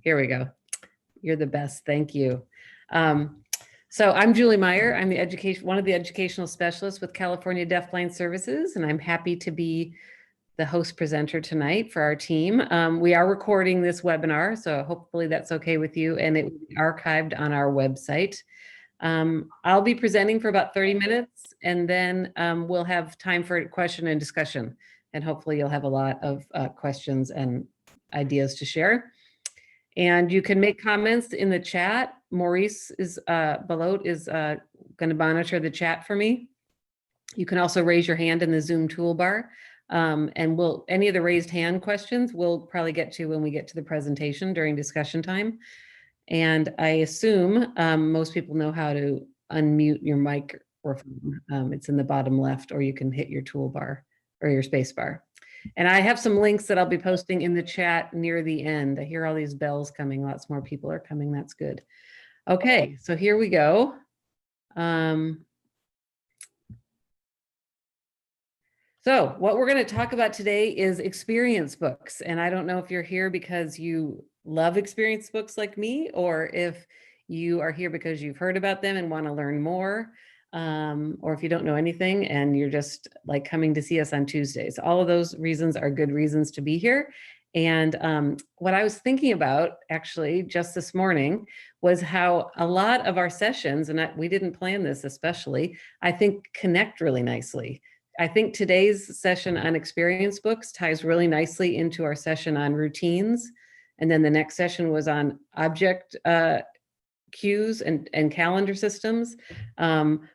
Here we go. You're the best. Thank you. So I'm Julie Meyer. I'm one of the educational specialists with California Deafblind Services, and I'm happy to be the host presenter tonight for our team. We are recording this webinar, so hopefully that's okay with you, and it will be archived on our website. I'll be presenting for about 30 minutes, and then we'll have time for question and discussion, and hopefully you'll have a lot of questions and ideas to share. And you can make comments in the chat. Maurice is Belote is going to monitor the chat for me. You can also raise your hand in the Zoom toolbar. And any of the raised hand questions we'll probably get to when we get to the presentation during discussion time. And I assume most people know how to unmute your microphone. It's in the bottom left, or you can hit your toolbar or your space bar. And I have some links that I'll be posting in the chat near the end. I hear all these bells coming. Lots more people are coming. That's good. Okay, so here we go. So what we're going to talk about today is experience books. And I don't know if you're here because you love experience books like me, or if you are here because you've heard about them and want to learn more, or if you don't know anything and you're just like coming to see us on Tuesdays. All of those reasons are good reasons to be here. And what I was thinking about actually just this morning was how a lot of our sessions, and we didn't plan this especially, I think connect really nicely. I think today's session on experience books ties really nicely into our session on routines. And then the next session was on object cues and calendar systems.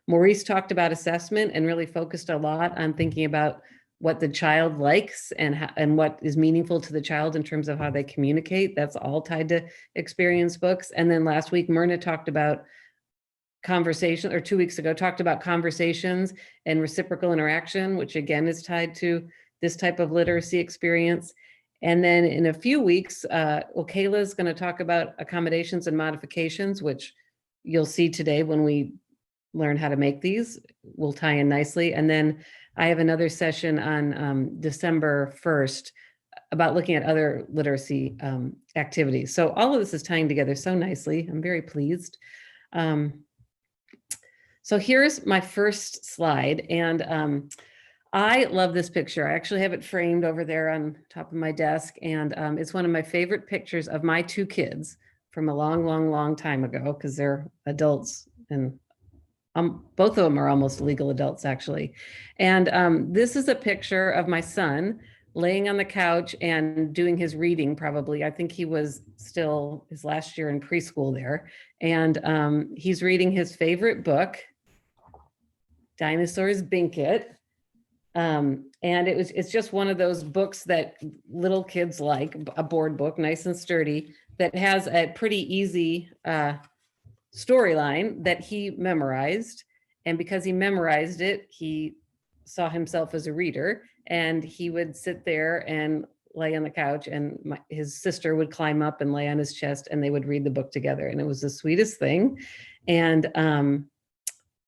Maurice talked about assessment and really focused a lot on thinking about what the child likes and what is meaningful to the child in terms of how they communicate. That's all tied to experience books. And then last week, Myrna talked about conversation, or 2 weeks ago, talked about conversations and reciprocal interaction, which again is tied to this type of literacy experience. And then in a few weeks, Kayla is going to talk about accommodations and modifications, which you'll see today when we learn how to make these. Will tie in nicely. And then I have another session on December 1st about looking at other literacy activities. So all of this is tying together so nicely. I'm very pleased. So here's my first slide, and I love this picture. I actually have it framed over there on top of my desk, and it's one of my favorite pictures of my two kids from a long, long, long time ago, because they're adults, and both of them are almost legal adults, actually. And this is a picture of my son laying on the couch and doing his reading, probably. I think he was still his last year in preschool there. And he's reading his favorite book, Dinosaurs Binkit. And it's just one of those books that little kids like, a board book, nice and sturdy, that has a pretty easy storyline that he memorized. And because he memorized it, he saw himself as a reader, and he would sit there and lay on the couch, and his sister would climb up and lay on his chest, and they would read the book together. And it was the sweetest thing. And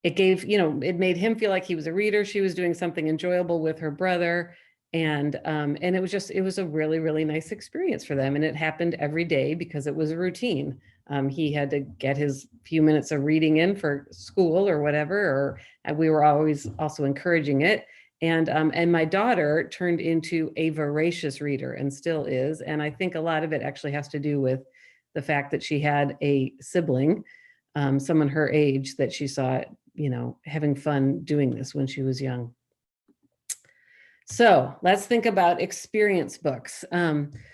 it gave, it made him feel like he was a reader. She was doing something enjoyable with her brother. And it was a really, really nice experience for them. And it happened every day because it was a routine. He had to get his few minutes of reading in for school or whatever, and we were always also encouraging it. And my daughter turned into a voracious reader and still is. And I think a lot of it actually has to do with the fact that she had a sibling, someone her age, that she saw, having fun doing this when she was young. So let's think about experience books.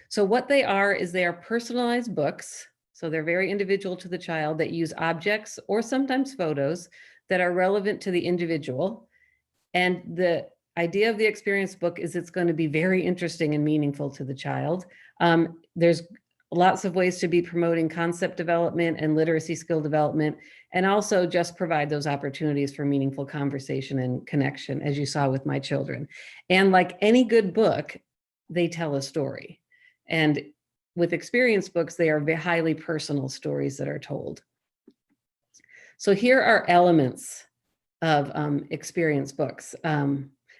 So what they are is they are personalized books. So they're very individual to the child, that use objects or sometimes photos that are relevant to the individual. And the idea of the experience book is it's going to be very interesting and meaningful to the child. There's lots of ways to be promoting concept development and literacy skill development, and also just provide those opportunities for meaningful conversation and connection, as you saw with my children. And like any good book, they tell a story. And with experience books, they are highly personal stories that are told. So here are elements of experience books.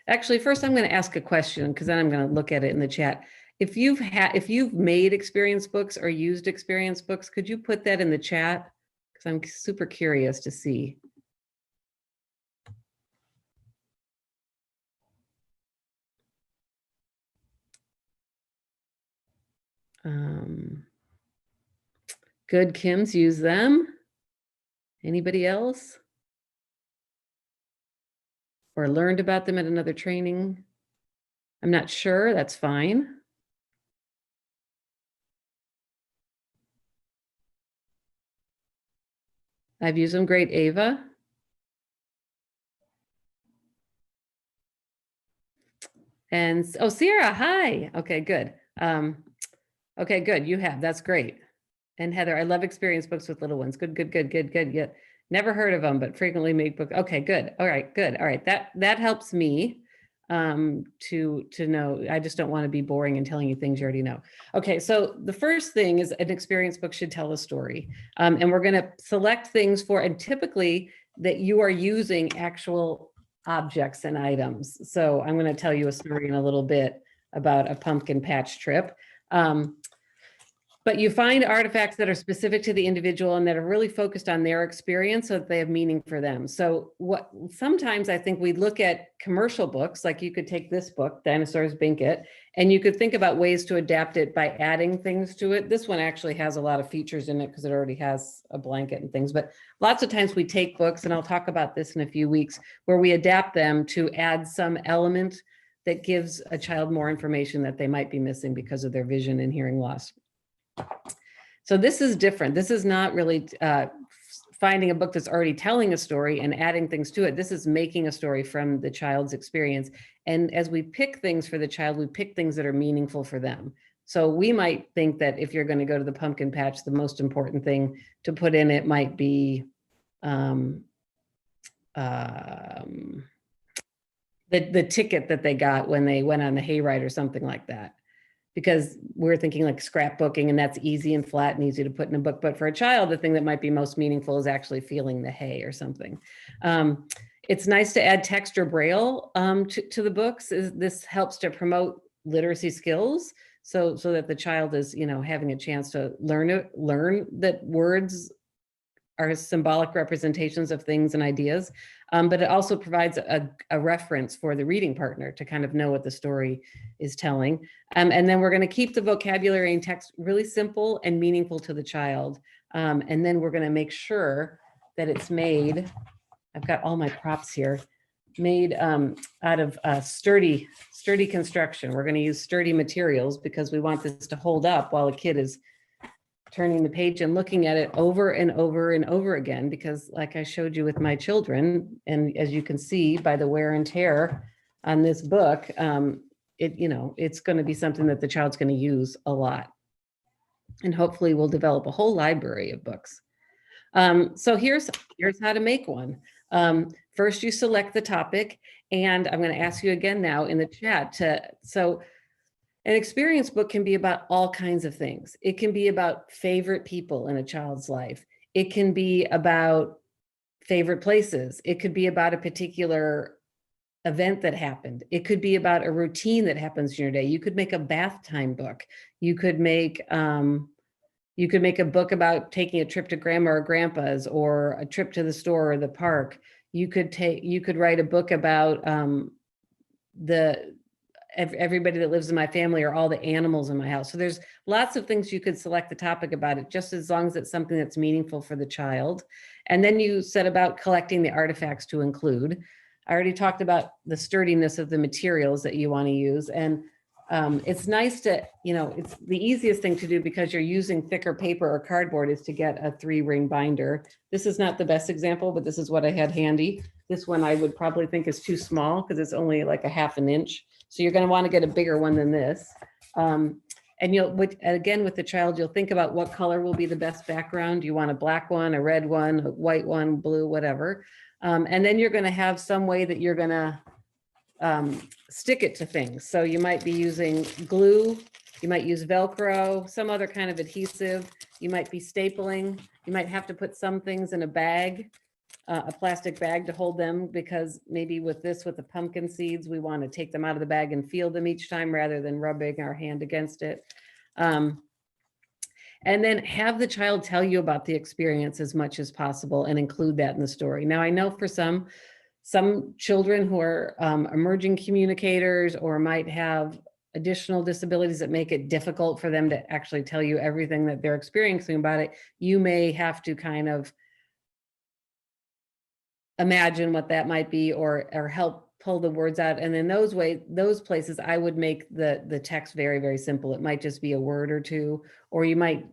Actually, first I'm going to ask a question, because then I'm going to look at it in the chat. if you've made experience books or used experience books, could you put that in the chat? Because I'm super curious to see. Good, Kim's use them. Anybody else? Or learned about them at another training? I'm not sure, that's fine. I've used them, great, Ava. And, oh, Sierra, hi. Okay, good. Okay, good, you have, that's great. And Heather, I love experience books with little ones. Good, good, good, good, good. Yeah, never heard of them, but frequently make book. Okay, good. All right, good. All right, that helps me to know. I just don't want to be boring and telling you things you already know. Okay, so the first thing is an experience book should tell a story, and we're going to select things for, and typically that you are using actual objects and items. So I'm going to tell you a story in a little bit about a pumpkin patch trip. But you find artifacts that are specific to the individual and that are really focused on their experience so that they have meaning for them. So what sometimes I think we look at commercial books, like you could take this book, Dinosaurs Bink It, and you could think about ways to adapt it by adding things to it. This one actually has a lot of features in it because it already has a blanket and things. But lots of times we take books, and I'll talk about this in a few weeks, where we adapt them to add some element that gives a child more information that they might be missing because of their vision and hearing loss. So this is different. This is not really finding a book that's already telling a story and adding things to it. This is making a story from the child's experience. And as we pick things for the child, we pick things that are meaningful for them. So we might think that if you're going to go to the pumpkin patch, the most important thing to put in it might be the ticket that they got when they went on the hayride or something like that. Because we're thinking like scrapbooking, and that's easy and flat and easy to put in a book. But for a child, the thing that might be most meaningful is actually feeling the hay or something. It's nice to add text or braille to the books. This helps to promote literacy skills, so that the child is, having a chance to learn that words are symbolic representations of things and ideas, but it also provides a reference for the reading partner to kind of know what the story is telling. And then we're going to keep the vocabulary and text really simple and meaningful to the child. And then we're going to make sure that it's made, I've got all my props here, made out of sturdy construction. We're going to use sturdy materials because we want this to hold up while a kid is turning the page and looking at it over and over and over again, because like I showed you with my children, and as you can see by the wear and tear on this book, it's going to be something that the child's going to use a lot. And hopefully we'll develop a whole library of books. So here's how to make one. First, you select the topic, and I'm going to ask you again now in the chat an experience book can be about all kinds of things. It can be about favorite people in a child's life. It can be about favorite places. It could be about a particular event that happened. It could be about a routine that happens in your day. You could make a bath time book. You could make a book about taking a trip to grandma or grandpa's, or a trip to the store or the park. You could write a book about everybody that lives in my family, or all the animals in my house. So there's lots of things you could select the topic about it, just as long as it's something that's meaningful for the child. And then you set about collecting the artifacts to include. I already talked about the sturdiness of the materials that you want to use. And it's nice to, it's the easiest thing to do because you're using thicker paper or cardboard, is to get a 3-ring binder. This is not the best example, but this is what I had handy. This one I would probably think is too small because it's only like a 1/2 inch. So you're going to want to get a bigger one than this. And again, with the child, you'll think about what color will be the best background. You want a black one, a red one, a white one, blue, whatever. And then you're going to have some way that you're going to stick it to things. So you might be using glue, you might use Velcro, some other kind of adhesive. You might be stapling. You might have to put some things in a bag. a plastic bag to hold them, because maybe with the pumpkin seeds, we want to take them out of the bag and feel them each time rather than rubbing our hand against it. And then have the child tell you about the experience as much as possible and include that in the story. Now, I know for some children who are emerging communicators or might have additional disabilities that make it difficult for them to actually tell you everything that they're experiencing about it, you may have to kind of imagine what that might be, or help pull the words out. And in those places, I would make the text very, very simple. It might just be a word or two, or you might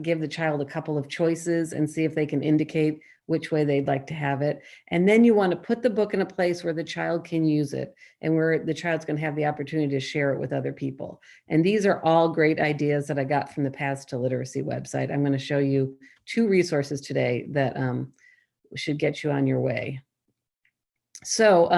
give the child a couple of choices and see if they can indicate which way they'd like to have it. And then you want to put the book in a place where the child can use it and where the child's going to have the opportunity to share it with other people. And these are all great ideas that I got from the Paths to Literacy website. I'm going to show you 2 resources today that should get you on your way. So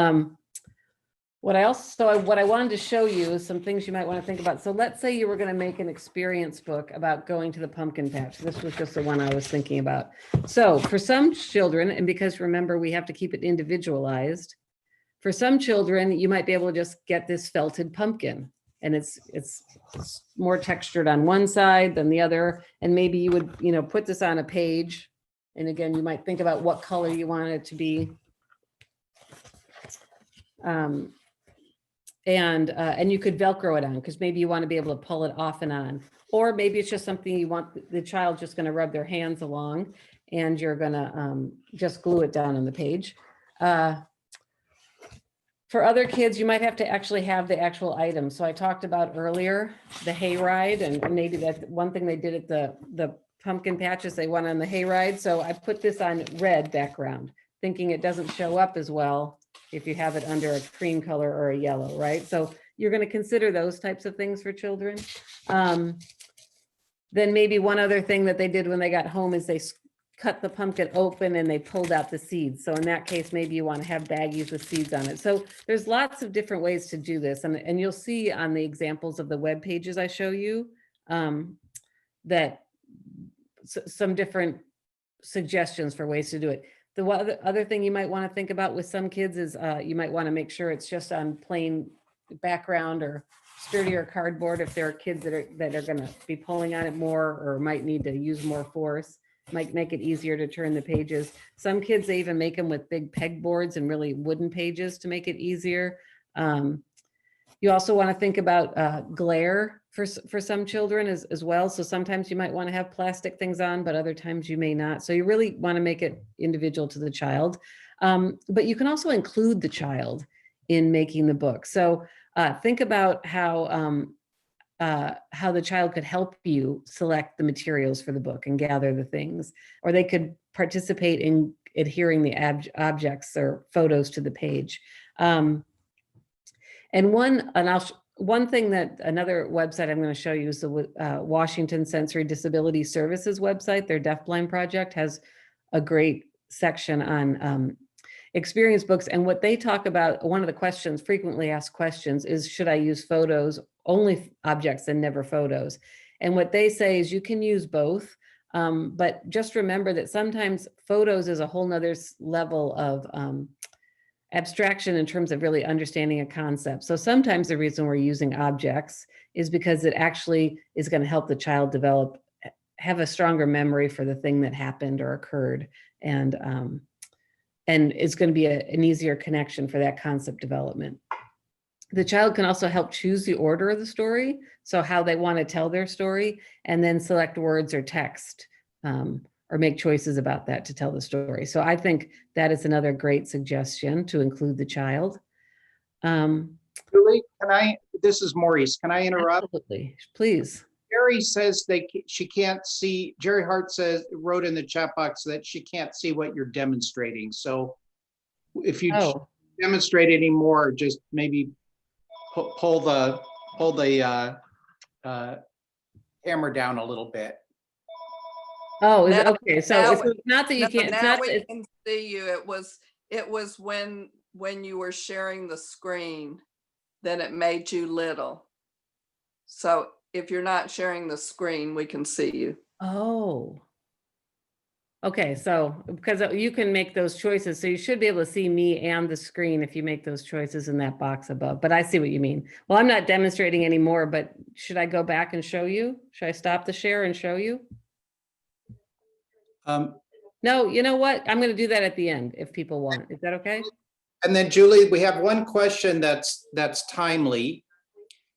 what I wanted to show you is some things you might want to think about. So let's say you were going to make an experience book about going to the pumpkin patch. This was just the one I was thinking about. So for some children, and because remember, we have to keep it individualized, for some children, you might be able to just get this felted pumpkin, and it's more textured on one side than the other. And maybe you would, put this on a page. And again, you might think about what color you want it to be. And you could Velcro it on, because maybe you want to be able to pull it off and on, or maybe it's just something you want the child just going to rub their hands along, and you're going to just glue it down on the page. For other kids, you might have to actually have the actual item. So I talked about earlier the hayride, and maybe that's one thing they did at the pumpkin patches. They went on the hayride. So I put this on red background, thinking it doesn't show up as well if you have it under a cream color or a yellow, right? So you're going to consider those types of things for children. Then maybe one other thing that they did when they got home is they cut the pumpkin open and they pulled out the seeds. So in that case, maybe you want to have baggies with seeds on it. So there's lots of different ways to do this. And you'll see on the examples of the web pages I show you that some different suggestions for ways to do it. The other thing you might want to think about with some kids is you might want to make sure it's just on plain background or sturdier cardboard if there are kids that are going to be pulling on it more or might need to use more force. Might make it easier to turn the pages. Some kids, they even make them with big pegboards and really wooden pages to make it easier. You also want to think about glare for some children as well. So sometimes you might want to have plastic things on, but other times you may not. So you really want to make it individual to the child. But you can also include the child in making the book. So think about how the child could help you select the materials for the book and gather the things, or they could participate in adhering the objects or photos to the page. One thing that another website I'm going to show you is the Washington Sensory Disability Services website. Their deafblind project has a great section on experience books. And what they talk about, one of the frequently asked questions is, should I use photos, only objects and never photos? And what they say is you can use both, but just remember that sometimes photos is a whole nother level of abstraction in terms of really understanding a concept. So sometimes the reason we're using objects is because it actually is going to help the child have a stronger memory for the thing that happened or occurred. And it's going to be an easier connection for that concept development. The child can also help choose the order of the story, so how they want to tell their story, and then select words or text, or make choices about that to tell the story. So I think that is another great suggestion to include the child. Julie, this is Maurice, can I interrupt? Absolutely, please. Jerry says she can't see, Jerry Hart wrote in the chat box that she can't see what you're demonstrating. So if you demonstrate any more, just maybe pull the camera down a little bit. Oh, okay. So it's not that you can't. Now we can see you. It was when you were sharing the screen, then it made you little. So if you're not sharing the screen, we can see you. Oh. Okay, so because you can make those choices, so you should be able to see me and the screen if you make those choices in that box above, but I see what you mean. Well, I'm not demonstrating anymore, but should I go back and show you? Should I stop the share and show you? No, you know what? I'm gonna do that at the end if people want. Is that okay? And then Julie, we have one question that's timely.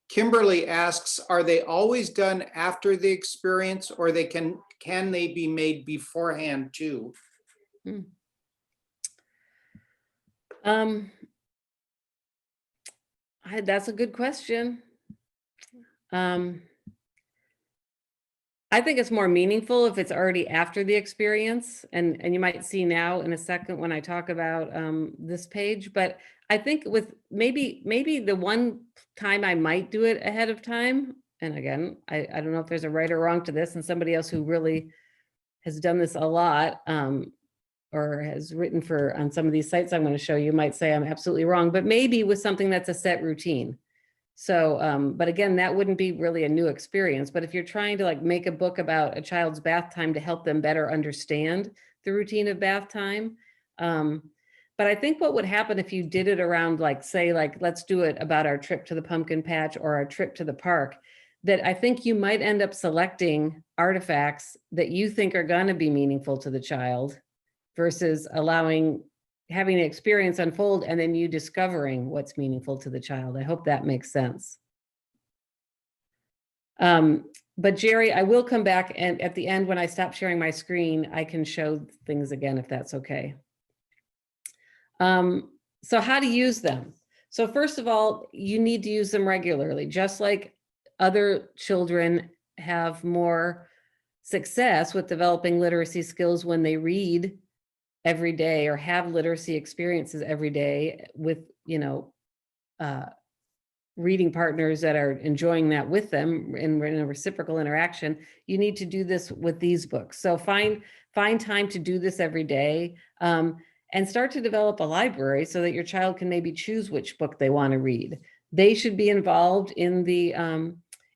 Kimberly asks, are they always done after the experience, or can they be made beforehand too? That's a good question. I think it's more meaningful if it's already after the experience, and you might see now in a second when I talk about this page, but I think with maybe the one time I might do it ahead of time, and again, I don't know if there's a right or wrong to this, and somebody else who really has done this a lot, or has written for on some of these sites I'm going to show you might say I'm absolutely wrong, but maybe with something that's a set routine. So, but again, that wouldn't be really a new experience. But if you're trying to like make a book about a child's bath time to help them better understand the routine of bath time. But I think what would happen if you did it around like, say, like, let's do it about our trip to the pumpkin patch or our trip to the park, that I think you might end up selecting artifacts that you think are going to be meaningful to the child versus having the experience unfold and then you discovering what's meaningful to the child. I hope that makes sense. But Jerry, I will come back, and at the end when I stop sharing my screen, I can show things again if that's okay. So how to use them. So first of all, you need to use them regularly, just like other children have more success with developing literacy skills when they read every day or have literacy experiences every day with, reading partners that are enjoying that with them in a reciprocal interaction. You need to do this with these books. So find time to do this every day, and start to develop a library so that your child can maybe choose which book they want to read. They should be involved in the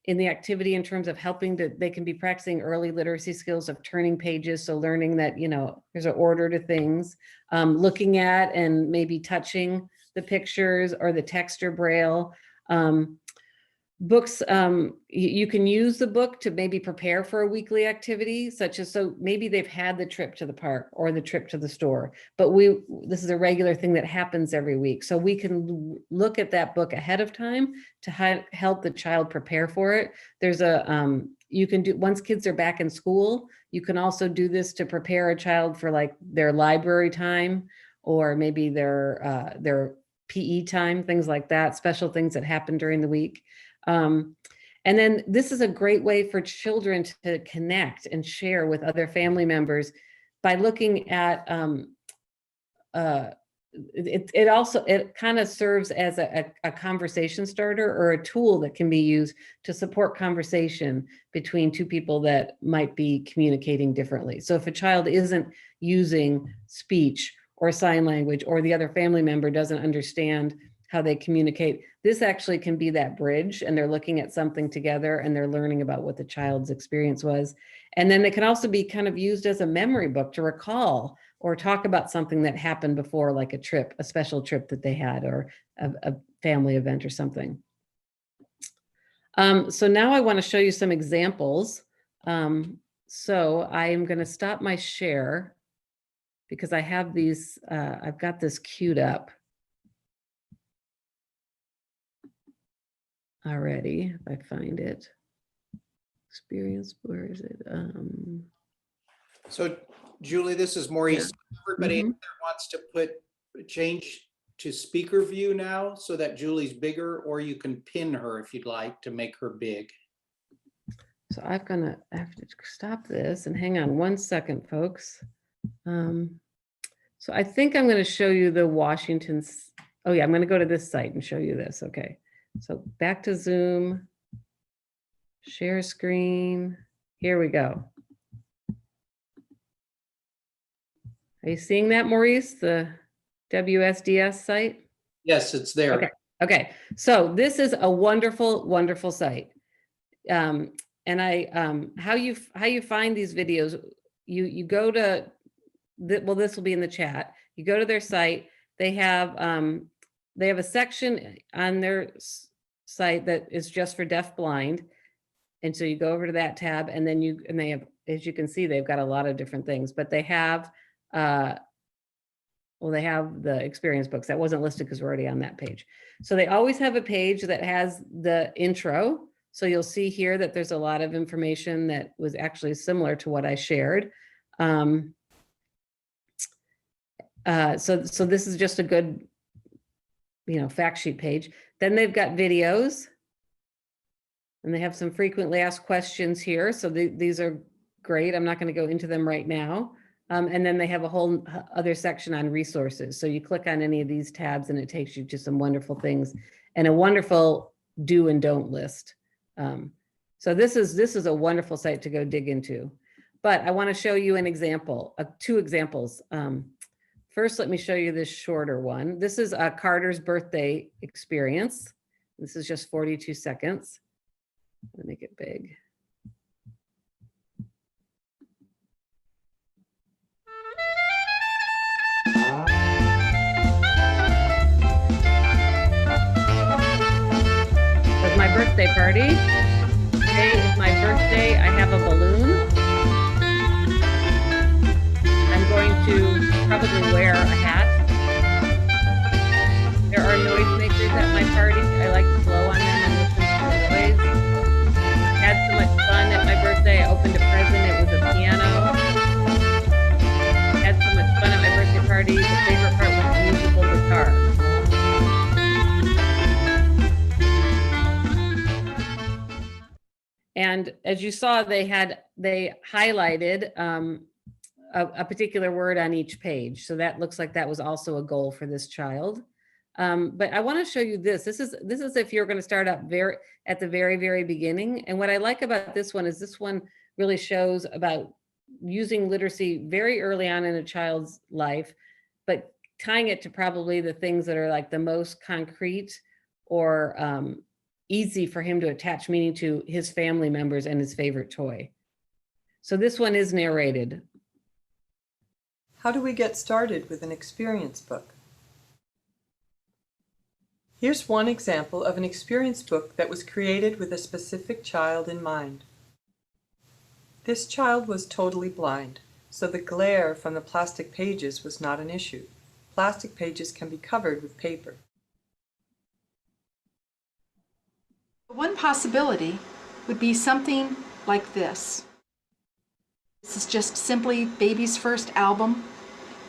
activity in terms of helping they can be practicing early literacy skills of turning pages. So learning that, there's an order to things, looking at and maybe touching the pictures or the text or braille. Books, you can use the book to maybe prepare for a weekly activity, such as, so maybe they've had the trip to the park or the trip to the store, but this is a regular thing that happens every week. So we can look at that book ahead of time to help the child prepare for it. There's you can do, once kids are back in school, you can also do this to prepare a child for like their library time, or maybe their PE time, things like that, special things that happen during the week. And then this is a great way for children to connect and share with other family members by looking at, it kind of serves as a conversation starter or a tool that can be used to support conversation between two people that might be communicating differently. So if a child isn't using speech or sign language, or the other family member doesn't understand how they communicate, this actually can be that bridge, and they're looking at something together and they're learning about what the child's experience was. And then they can also be kind of used as a memory book to recall or talk about something that happened before, like a trip, a special trip that they had, or a family event or something. So now I want to show you some examples. So I am going to stop my share because I have these, I've got this queued up already, if I find it. Experience, where is it? So Julie, this is Maurice. Yeah. Everybody wants to change to speaker view now so that Julie's bigger, or you can pin her if you'd like to make her big. So I have to stop this and hang on one second, folks. So I think I'm going to show you the Washington's. Oh yeah, I'm going to go to this site and show you this. Okay. So back to Zoom, share screen. Here we go. Are you seeing that, Maurice, the WSDS site? Yes, it's there. Okay. Okay. So this is a wonderful, wonderful site. And how you find these videos, you go to well, this will be in the chat. You go to their site, they have a section on their site that is just for deaf blind. And so you go over to that tab, and then they have, as you can see, they've got a lot of different things, but they have, well, they have the experience books. That wasn't listed because we're already on that page. So they always have a page that has the intro. So you'll see here that there's a lot of information that was actually similar to what I shared. So this is just a good, fact sheet page. Then they've got videos, and they have some frequently asked questions here. So these are great. I'm not going to go into them right now. And then they have a whole other section on resources. So you click on any of these tabs and it takes you to some wonderful things and a wonderful do and don't list. So this is a wonderful site to go dig into. But I want to show you an example, two examples. First, let me show you this shorter one. This is Carter's birthday experience. This is just 42 seconds. Let me make it big. It's my birthday party. Today is my birthday. I have a balloon. I'm going to probably wear a hat. There are noisemakers at my party. I like to blow on them and listen to the noise. Had so much fun at my birthday. I opened a present. It was a piano. Had so much fun at my birthday party. The favorite part was the musical guitar. And as you saw, they highlighted a particular word on each page. So that looks like that was also a goal for this child. But I want to show you this. This is if you're going to start up at the very, very beginning. And what I like about this one is this one really shows about using literacy very early on in a child's life, but tying it to probably the things that are like the most concrete or easy for him to attach meaning to his family members and his favorite toy. So this one is narrated. How do we get started with an experience book? Here's one example of an experience book that was created with a specific child in mind. This child was totally blind, so the glare from the plastic pages was not an issue. Plastic pages can be covered with paper. One possibility would be something like this. This is just simply baby's first album.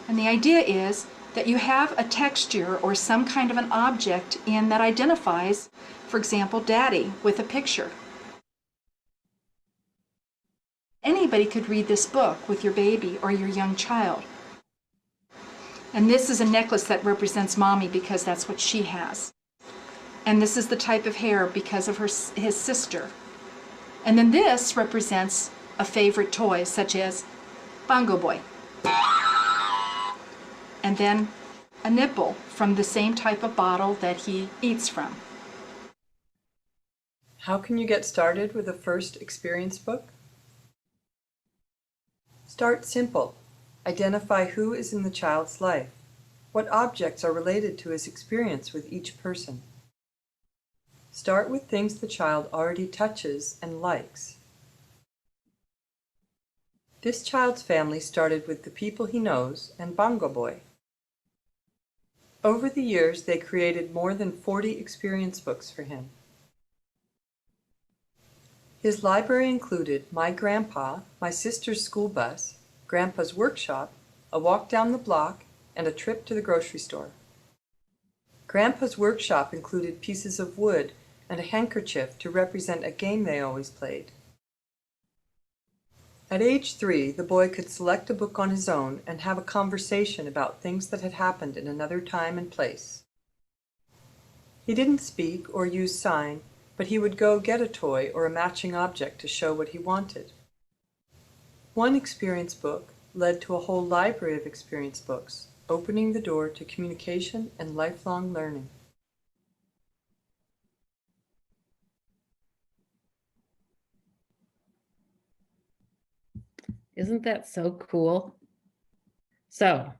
And the idea is that you have a texture or some kind of an object in that identifies, for example, daddy with a picture. Anybody could read this book with your baby or your young child. And this is a necklace that represents mommy because that's what she has. And this is the type of hair because of his sister. And then this represents a favorite toy such as Bongo Boy. And then a nipple from the same type of bottle that he eats from. How can you get started with a first experience book? Start simple. Identify who is in the child's life. What objects are related to his experience with each person. Start with things the child already touches and likes. This child's family started with the people he knows and Bongo Boy. Over the years, they created more than 40 experience books for him. His library included My Grandpa, My Sister's School Bus, Grandpa's Workshop, A Walk Down the Block, and A Trip to the Grocery Store. Grandpa's Workshop included pieces of wood and a handkerchief to represent a game they always played. At age 3, the boy could select a book on his own and have a conversation about things that had happened in another time and place. He didn't speak or use sign, but he would go get a toy or a matching object to show what he wanted. One experience book led to a whole library of experience books, opening the door to communication and lifelong learning. Isn't that so cool? So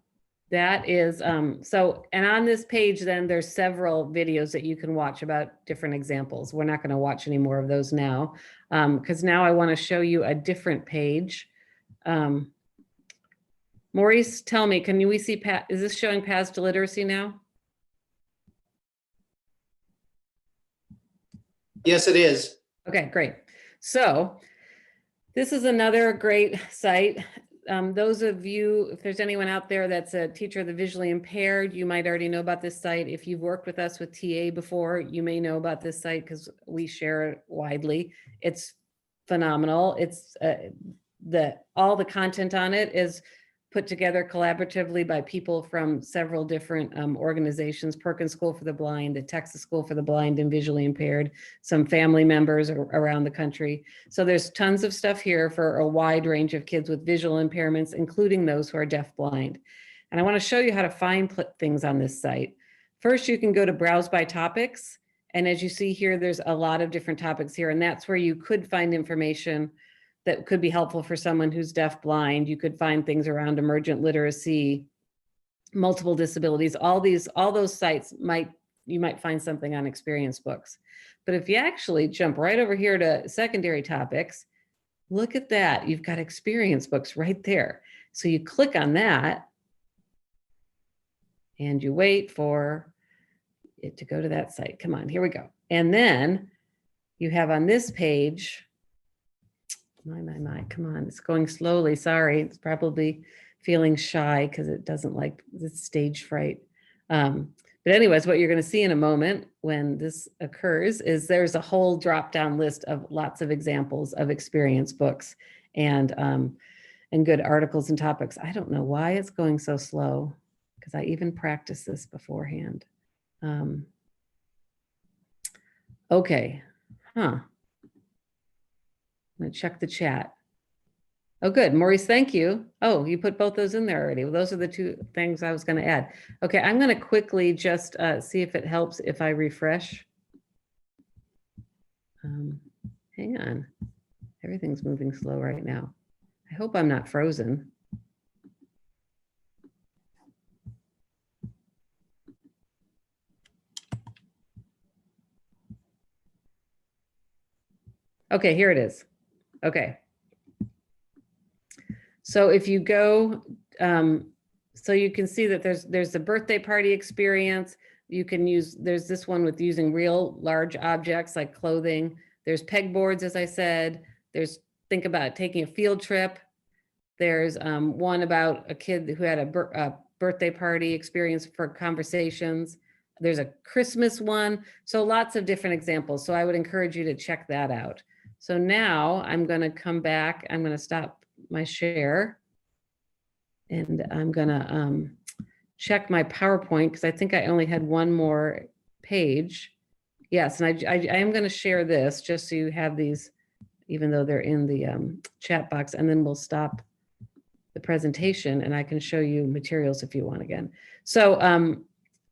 that is, and on this page, then there's several videos that you can watch about different examples. We're not going to watch any more of those now, because now I want to show you a different page. Maurice, tell me, can we see, is this showing paths to literacy now? Yes, it is. Okay, great. So this is another great site. Those of you, if there's anyone out there that's a teacher of the visually impaired, you might already know about this site. If you've worked with us with TA before, you may know about this site because we share it widely. It's phenomenal. It's all the content on it is put together collaboratively by people from several different organizations, Perkins School for the Blind, the Texas School for the Blind and Visually Impaired, some family members around the country. So there's tons of stuff here for a wide range of kids with visual impairments, including those who are deaf-blind. And I want to show you how to find things on this site. First, you can go to Browse by Topics. And as you see here, there's a lot of different topics here, and that's where you could find information that could be helpful for someone who's deaf-blind. You could find things around emergent literacy, multiple disabilities, all those sites you might find something on experience books. But if you actually jump right over here to secondary topics, look at that. You've got experience books right there. So you click on that and you wait for it to go to that site. Come on, here we go. And then you have on this page, my, come on, it's going slowly. Sorry, it's probably feeling shy because it doesn't like the stage fright. But anyways, what you're going to see in a moment when this occurs is there's a whole drop down list of lots of examples of experience books and good articles and topics. I don't know why it's going so slow because I even practiced this beforehand. Okay, I'm gonna check the chat. Oh, good. Maurice, thank you. Oh, you put both those in there already. Well, those are the two things I was going to add. Okay, I'm going to quickly just see if it helps if I refresh. Hang on. Everything's moving slow right now. I hope I'm not frozen. Okay, here it is. Okay. So if you go, so you can see that there's the birthday party experience. You can use, there's this one with using real large objects like clothing. There's pegboards, as I said. There's think about taking a field trip. There's one about a kid who had a birthday party experience for conversations. There's a Christmas one. So lots of different examples. So I would encourage you to check that out. So now I'm going to come back. I'm going to stop my share. And I'm going to check my PowerPoint because I think I only had one more page. Yes, and I am going to share this just so you have these, even though they're in the chat box, and then we'll stop the presentation and I can show you materials if you want again. So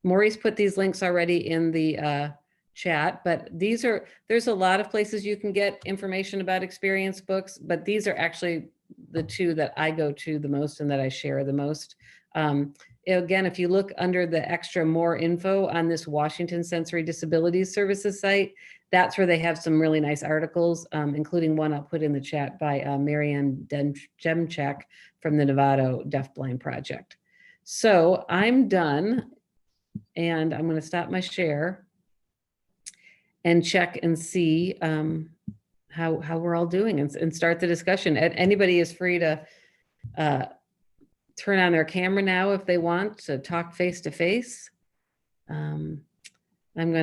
Maurice put these links already in the chat, but there's a lot of places you can get information about experience books, but these are actually the two that I go to the most and that I share the most. Again, if you look under the extra more info on this Washington Sensory Disabilities Services site, that's where they have some really nice articles, including one I'll put in the chat by Marianne Demchek from the Nevada Deafblind Project. So I'm done and I'm going to stop my share and check and see how we're all doing and start the discussion. Anybody is free to turn on their camera now if they want to talk face to face. I'm going to